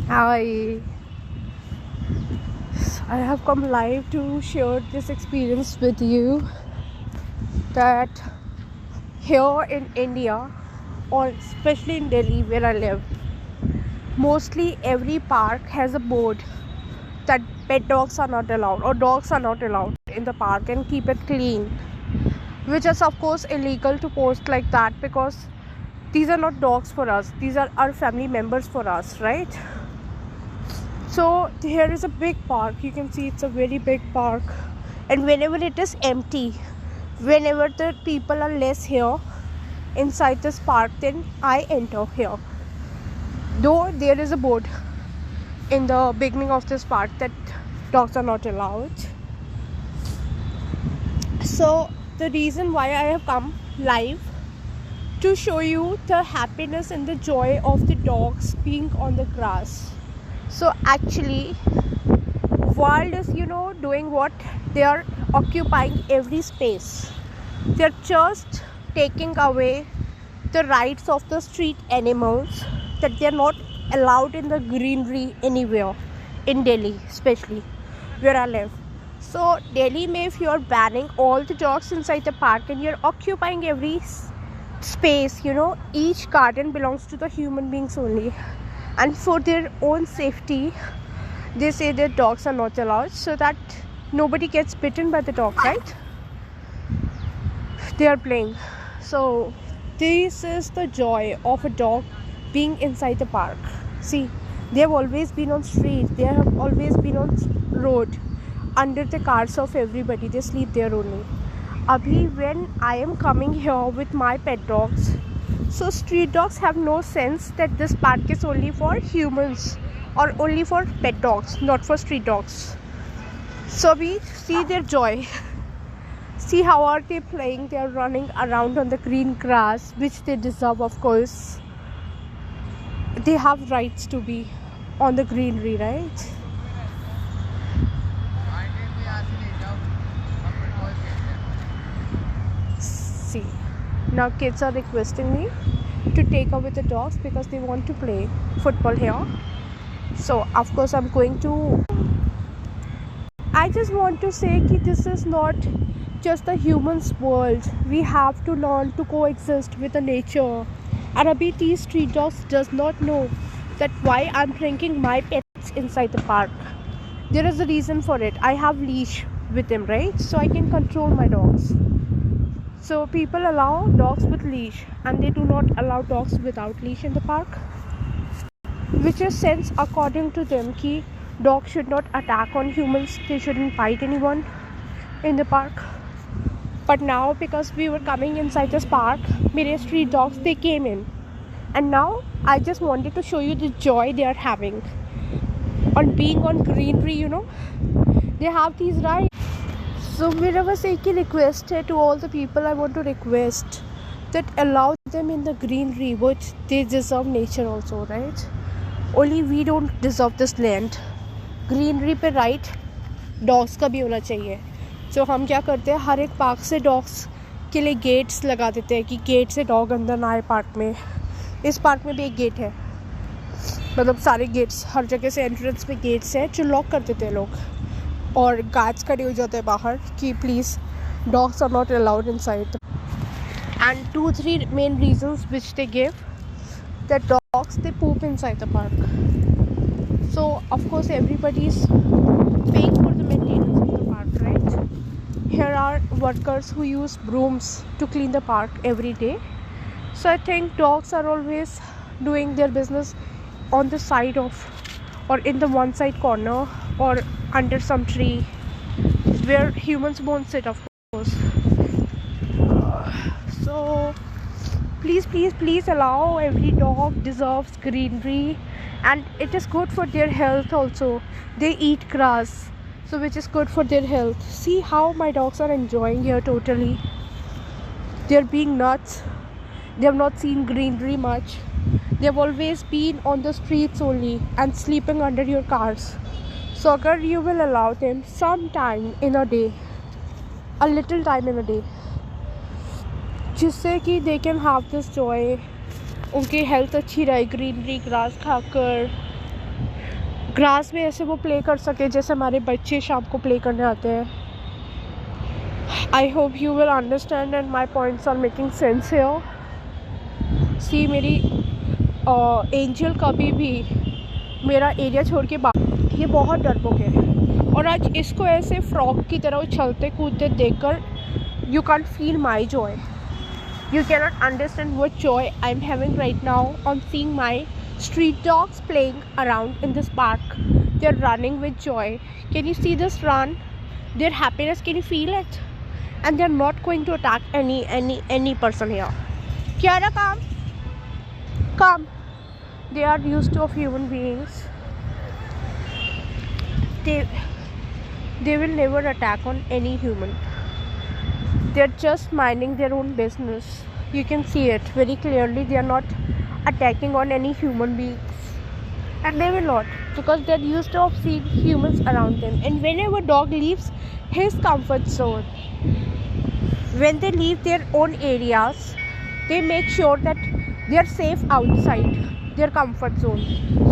Hi, I have come live to share this experience with you that here in India, or especially in Delhi where I live, mostly every park has a board that pet dogs are not allowed or dogs are not allowed in the park and keep it clean, which is of course illegal to post like that because these are not dogs for us, these are our family members for us, right? So here is a big park. You can see it's a very big park, and whenever it is empty, whenever the people are less here inside this park, then I enter here. Though there is a board in the beginning of this park that dogs are not allowed. So the reason why I have come live to show you the happiness and the joy of the dogs being on the grass. So actually world is doing what? They are occupying every space. They're just taking away the rights of the street animals, that they're not allowed in the greenery anywhere in Delhi, especially where I live. So Delhi, may if you're banning all the dogs inside the park and you're occupying every space, each garden belongs to the human beings only, and for their own safety they say that dogs are not allowed so that nobody gets bitten by the dog, right? They are playing. So this is the joy of a dog being inside the park. See, they have always been on street, they have always been on road, under the cars of everybody. They sleep there only. Abhi, when I am coming here with my pet dogs, so street dogs have no sense that this park is only for humans or only for pet dogs, not for street dogs. So we see their joy. See how are they playing? They are running around on the green grass, which they deserve, of course. They have rights to be on the greenery, right? See, now kids are requesting me to take away the dogs because they want to play football here. So of course I'm going to. I just want to say that this is not just the human's world. We have to learn to coexist with the nature. And abhi these street dogs does not know that why I'm bringing my pets inside the park. There is a reason for it. I have leash with them, right? So I can control my dogs. So people allow dogs with leash and they do not allow dogs without leash in the park, which is sense according to them ki dogs should not attack on humans, they shouldn't bite anyone in the park. But now because we were coming inside this park, mere street dogs, they came in, and now I just wanted to show you the joy they are having on being on greenery. They have these rights. So मेरा बस एक ही request है to all the people. I want to request that allow them in the greenery, which they deserve nature also, right? Only we don't deserve this land. Greenery पे right dogs का भी होना चाहिए. तो हम क्या करते हैं, हर एक पार्क से डॉग्स के लिए गेट्स लगा देते हैं कि गेट से डॉग अंदर ना आए पार्क में. इस पार्क में भी एक गेट है, मतलब सारे गेट्स, हर जगह से एंट्रेंस पे गेट्स हैं जो लॉक कर देते हैं लोग, और गार्ड्स खड़े हो जाते हैं बाहर कि please dogs are not allowed inside. And 2-3 main reasons which they give that dogs, they poop inside the park. So of course everybody is paying for the maintenance of the park, right? Here are workers who use brooms to clean the park every day. So I think dogs are always doing their business on the side of, or in the one side corner, or under some tree where humans won't sit, of course. So please allow. Every dog deserves greenery, and it is good for their health also. They eat grass, so which is good for their health. See how my dogs are enjoying here totally. They're being nuts. They have not seen greenery much. They have always been on the streets only and sleeping under your cars. So agar you will allow them some time in a day, a little time in a day, जिससे कि they can have this Joy, उनकी health अच्छी रहे greenery grass खाकर, grass में ऐसे वो play कर सके जैसे हमारे बच्चे शाम को प्ले करने आते हैं. I hope you will understand and my points are making sense here. See, मेरी एंजल कभी भी मेरा एरिया छोड़ के बाहर, ये बहुत डरपोक है. और आज इसको ऐसे फ्रॉग की तरह उछलते कूदते देखकर you can't feel my joy. You cannot understand what joy I'm having right now on seeing my street dogs playing around in this park. They're running with joy. Can you see this run? Their happiness, can you feel it? And they're not going to attack any person here. Kiara, come. They are used to of human beings. They will never attack on any human. They're just minding their own business. You can see it very clearly. They are not attacking on any human beings, and they will not, because they're used to of seeing humans around them. And whenever dog leaves his comfort zone, when they leave their own areas, they make sure that they're safe outside their comfort zone.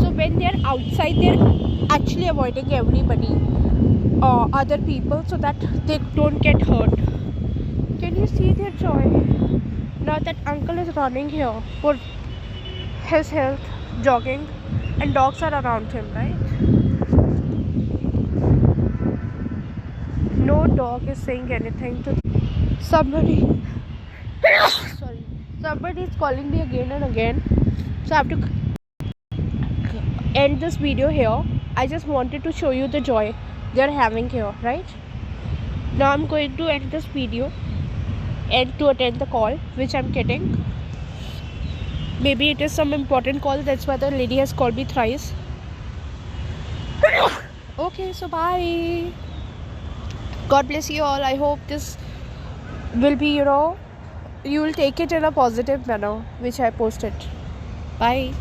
So when they're outside, they're actually avoiding everybody, other people, so that they don't get hurt. Can you see their joy? Now that uncle is running here for his health, jogging, and dogs are around him, right? No dog is saying anything to somebody. Sorry, somebody is calling me again and again, so I have to end this video here. I just wanted to show you the joy they're having here, right? Now I'm going to end this video and to attend the call which I'm getting. Maybe it is some important call, that's why the lady has called me thrice. Okay, so bye. God bless you all. I hope this will be, you will take it in a positive manner which I posted. Bye.